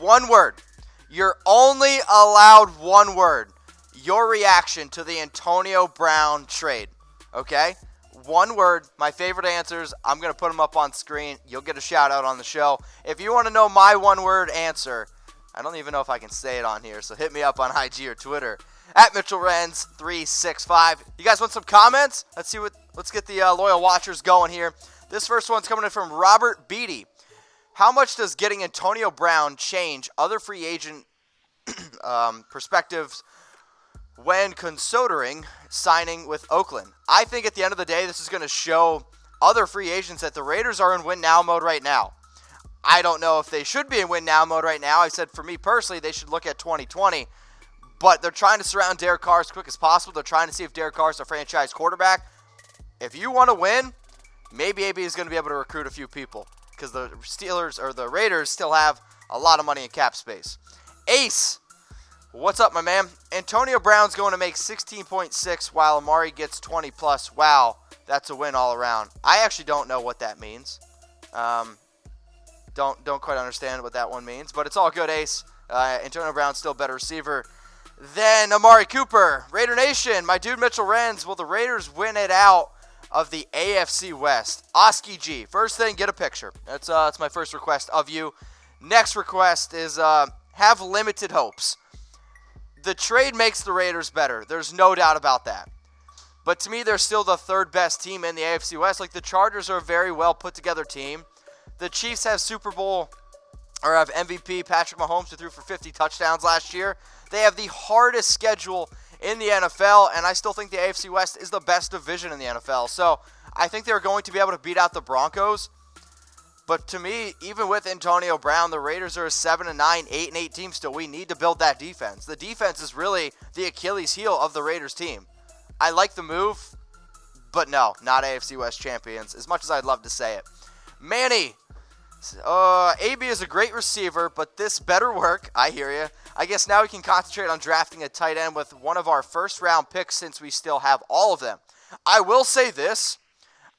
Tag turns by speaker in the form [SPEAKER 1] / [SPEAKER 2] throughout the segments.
[SPEAKER 1] one word. You're only allowed one word. Your reaction to the Antonio Brown trade. Okay? One word. My favorite answers. I'm going to put them up on screen. You'll get a shout out on the show. If you want to know my one word answer, I don't even know if I can say it on here, so hit me up on IG or Twitter at Mitchell Renz 365. You guys want some comments? Let's get the loyal watchers going here. This first one's coming in from Robert Beatty. How much does getting Antonio Brown change other free agent perspectives when considering signing with Oakland? I think at the end of the day, this is going to show other free agents that the Raiders are in win-now mode right now. I don't know if they should be in win-now mode right now. I said for me personally, they should look at 2020. But they're trying to surround Derek Carr as quick as possible. They're trying to see if Derek Carr is a franchise quarterback. If you want to win, maybe AB is going to be able to recruit a few people, because the Steelers or the Raiders still have a lot of money in cap space. Ace, what's up, my man? Antonio Brown's going to make 16.6 while Amari gets 20 plus. Wow, that's a win all around. I actually don't know what that means. Don't quite understand what that one means, but it's all good, Ace. Antonio Brown's still a better receiver than Amari Cooper. Raider Nation, my dude Mitchell Renz. Will the Raiders win it out of the AFC West? Oski G. First thing, get a picture. That's my first request of you. Next request is have limited hopes. The trade makes the Raiders better. There's no doubt about that. But to me, they're still the third best team in the AFC West. Like, the Chargers are a very well put together team. The Chiefs have have MVP Patrick Mahomes, who threw for 50 touchdowns last year. They have the hardest schedule in the NFL, and I still think the AFC West is the best division in the NFL. So I think they're going to be able to beat out the Broncos. But to me, even with Antonio Brown, the Raiders are a 7-9, 8-8 team still. We need to build that defense. The defense is really the Achilles heel of the Raiders team. I like the move, but no, not AFC West champions, as much as I'd love to say it. Manny, AB is a great receiver, but this better work. I hear you. I guess now we can concentrate on drafting a tight end with one of our first-round picks, since we still have all of them. I will say this.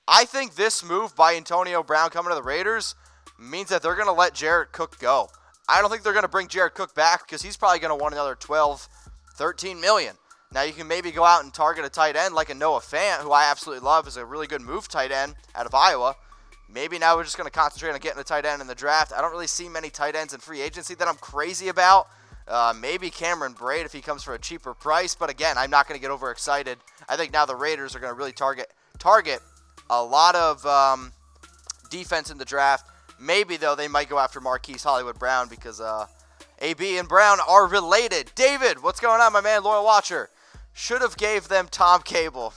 [SPEAKER 1] I think this move by Antonio Brown coming to the Raiders means that they're going to let Jared Cook go. I don't think they're going to bring Jared Cook back, because he's probably going to want another $12, $13 million. Now you can maybe go out and target a tight end like a Noah Fant, who I absolutely love, is a really good move tight end out of Iowa. Maybe now we're just going to concentrate on getting a tight end in the draft. I don't really see many tight ends in free agency that I'm crazy about. Maybe Cameron Braid if he comes for a cheaper price. But again, I'm not going to get overexcited. I think now the Raiders are going to really target a lot of defense in the draft. Maybe, though, they might go after Marquise Hollywood Brown, because AB and Brown are related. David, what's going on, my man, loyal watcher? Should have gave them Tom Cable.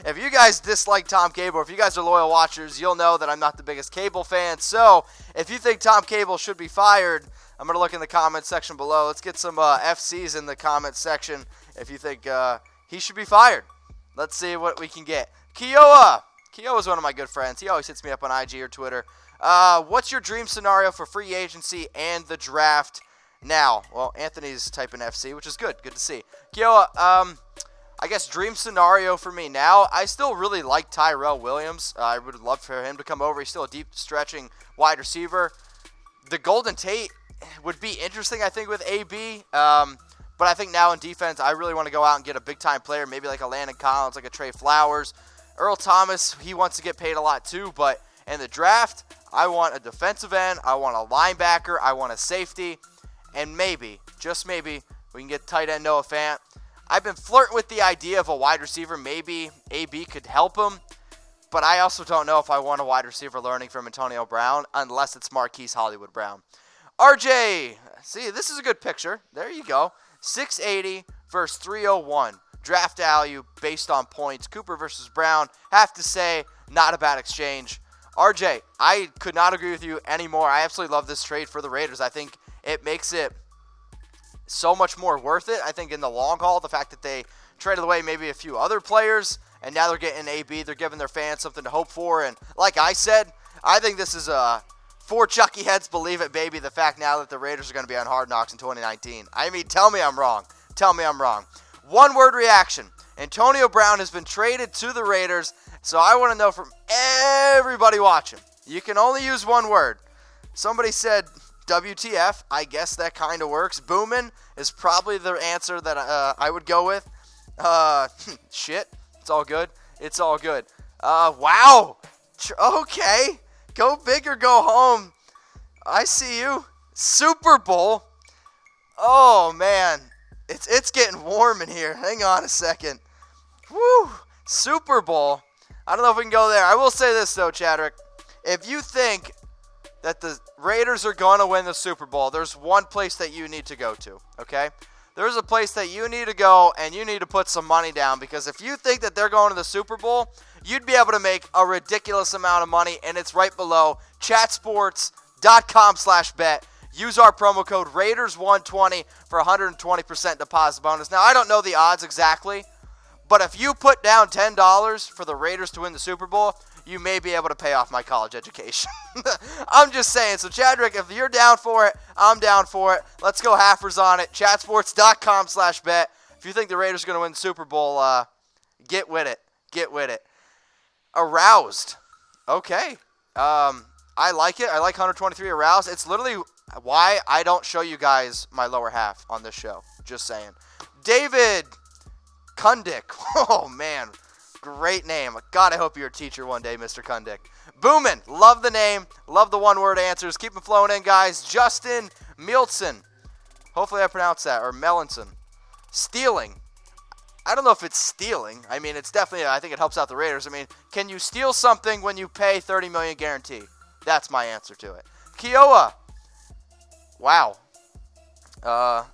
[SPEAKER 1] If you guys dislike Tom Cable, if you guys are loyal watchers, you'll know that I'm not the biggest Cable fan. So if you think Tom Cable should be fired, I'm going to look in the comment section below. Let's get some FCs in the comment section if you think he should be fired. Let's see what we can get. Kiowa is one of my good friends. He always hits me up on IG or Twitter. What's your dream scenario for free agency and the draft now? Well, Anthony's typing FC, which is good. Good to see. Kiowa, I guess dream scenario for me now, I still really like Tyrell Williams. I would love for him to come over. He's still a deep stretching wide receiver. The Golden Tate would be interesting, I think, with AB. But I think now in defense, I really want to go out and get a big-time player, maybe like a Landon Collins, like a Trey Flowers. Earl Thomas, he wants to get paid a lot too, but in the draft, I want a defensive end, I want a linebacker, I want a safety, and maybe, just maybe, we can get tight end Noah Fant. I've been flirting with the idea of a wide receiver. Maybe AB could help him, but I also don't know if I want a wide receiver learning from Antonio Brown, unless it's Marquise Hollywood Brown. RJ, see, this is a good picture. There you go. 680 versus 301. Draft value based on points. Cooper versus Brown. Have to say, not a bad exchange. RJ, I could not agree with you anymore. I absolutely love this trade for the Raiders. I think it makes it so much more worth it. I think in the long haul, the fact that they traded away maybe a few other players, and now they're getting AB, they're giving their fans something to hope for. And like I said, I think this is for Chucky Heads Believe It, baby, the fact now that the Raiders are going to be on Hard Knocks in 2019. I mean, tell me I'm wrong. Tell me I'm wrong. One-word reaction. Antonio Brown has been traded to the Raiders, so I want to know from everybody watching. You can only use one word. Somebody said WTF, I guess that kind of works. Boomin' is probably the answer that I would go with. Shit. It's all good. It's all good. Wow. Okay. Go big or go home. I see you. Super Bowl. Oh, man. It's getting warm in here. Hang on a second. Woo. Super Bowl. I don't know if we can go there. I will say this, though, Chadrick. If you think that the Raiders are going to win the Super Bowl, there's one place that you need to go to, okay? There's a place that you need to go, and you need to put some money down, because if you think that they're going to the Super Bowl, you'd be able to make a ridiculous amount of money, and it's right below chatsports.com/bet. Use our promo code Raiders120 for 120% deposit bonus. Now, I don't know the odds exactly, but if you put down $10 for the Raiders to win the Super Bowl, you may be able to pay off my college education. I'm just saying. So, Chadrick, if you're down for it, I'm down for it. Let's go halfers on it. Chatsports.com/bet. If you think the Raiders are going to win the Super Bowl, get with it. Get with it. Aroused. Okay. I like it. I like 123 aroused. It's literally why I don't show you guys my lower half on this show. Just saying. David Kundick. Oh, man. Great name. God, I hope you're a teacher one day, Mr. Kundick. Boomin'. Love the name. Love the one-word answers. Keep them flowing in, guys. Justin Mielson. Hopefully I pronounced that. Or Melanson. Stealing. I don't know if it's stealing. I mean, it's definitely, I think it helps out the Raiders. I mean, can you steal something when you pay $30 million guarantee? That's my answer to it. Kiowa. Wow.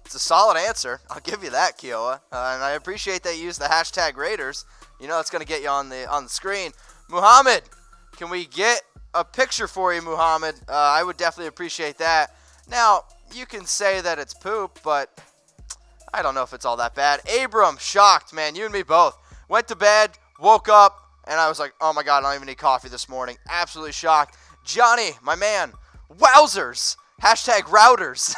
[SPEAKER 1] It's a solid answer. I'll give you that, Kiowa. And I appreciate that you use the hashtag Raiders. You know that's going to get you on the screen. Muhammad, can we get a picture for you, Muhammad? I would definitely appreciate that. Now, you can say that it's poop, but I don't know if it's all that bad. Abram, shocked, man. You and me both. Went to bed, woke up, and I was like, oh my God, I don't even need coffee this morning. Absolutely shocked. Johnny, my man. Wowzers. Hashtag routers.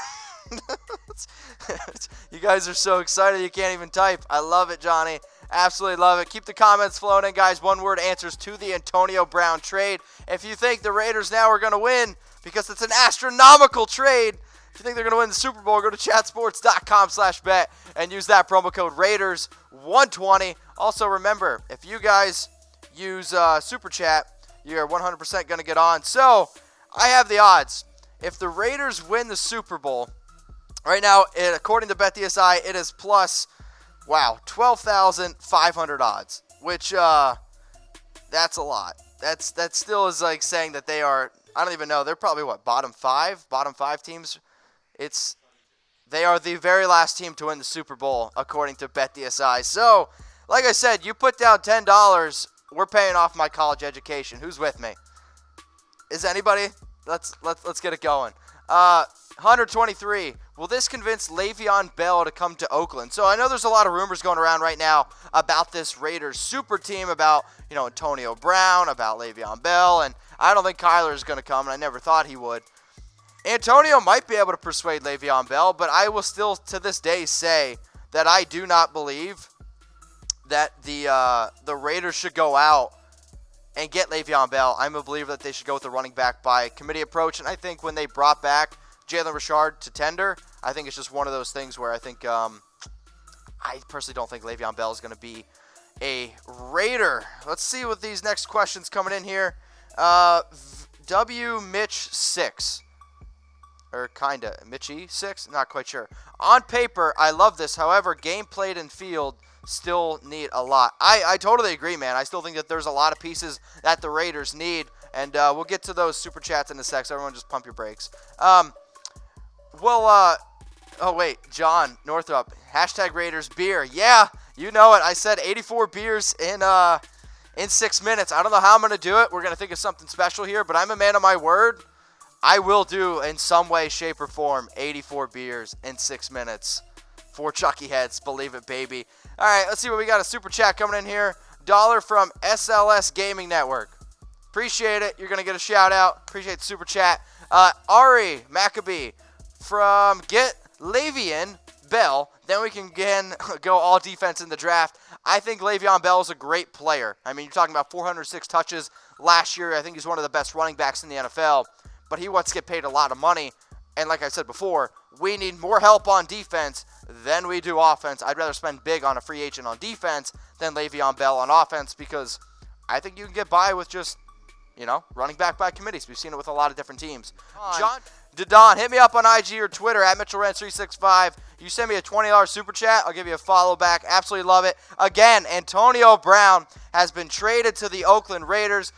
[SPEAKER 1] You guys are so excited you can't even type. I love it, Johnny. Absolutely love it. Keep the comments flowing in, guys. One-word answers to the Antonio Brown trade. If you think the Raiders now are going to win because it's an astronomical trade, if you think they're going to win the Super Bowl, go to chatsports.com/bet and use that promo code Raiders120. Also, remember, if you guys use Super Chat, you're 100% going to get on. So, I have the odds. If the Raiders win the Super Bowl, right now, according to BetDSI, it is plus, 12,500 odds, which, that's a lot. That still is like saying that they are, I don't even know, they're probably, bottom five teams? They are the very last team to win the Super Bowl, according to BetDSI. So, like I said, you put down $10, we're paying off my college education. Who's with me? Is anybody? Let's get it going. 123. Will this convince Le'Veon Bell to come to Oakland? So I know there's a lot of rumors going around right now about this Raiders super team, about, Antonio Brown, about Le'Veon Bell, and I don't think Kyler is going to come, and I never thought he would. Antonio might be able to persuade Le'Veon Bell, but I will still to this day say that I do not believe that the Raiders should go out and get Le'Veon Bell. I'm a believer that they should go with the running back by committee approach, and I think when they brought back Jalen Richard to tender, I think it's just one of those things where I think I personally don't think Le'Veon Bell is going to be a Raider. Let's see what these next questions coming in here. W. Mitch 6. Or kinda. Mitchie 6? Not quite sure. On paper, I love this. However, game played in field still need a lot. I totally agree, man. I still think that there's a lot of pieces that the Raiders need. And we'll get to those super chats in a sec, so everyone just pump your brakes. Oh, wait. John Northup. Hashtag Raiders beer. Yeah, you know it. I said 84 beers in 6 minutes. I don't know how I'm going to do it. We're going to think of something special here, but I'm a man of my word. I will do, in some way, shape, or form, 84 beers in 6 minutes for Chucky Heads. Believe it, baby. All right, let's see what we got. A super chat coming in here. Dollar from SLS Gaming Network. Appreciate it. You're going to get a shout out. Appreciate the super chat. Ari Maccabee from Get Le'Veon Bell. Then we can again go all defense in the draft. I think Le'Veon Bell is a great player. I mean, you're talking about 406 touches last year. I think he's one of the best running backs in the NFL. But he wants to get paid a lot of money. And like I said before, we need more help on defense than we do offense. I'd rather spend big on a free agent on defense than Le'Veon Bell on offense because I think you can get by with just, running back by committees. We've seen it with a lot of different teams. Don, hit me up on IG or Twitter at Mitchell Renz 365. You send me a $20 super chat, I'll give you a follow back. Absolutely love it. Again, Antonio Brown has been traded to the Oakland Raiders.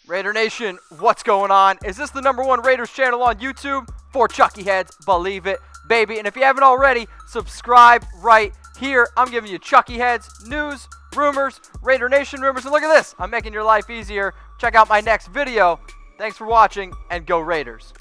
[SPEAKER 2] Raider Nation, what's going on? Is this the #1 Raiders channel on YouTube? For Chucky Heads, believe it, baby. And if you haven't already, subscribe right here. I'm giving you Chucky Heads, news, rumors, Raider Nation rumors. And look at this, I'm making your life easier. Check out my next video. Thanks for watching, and go Raiders.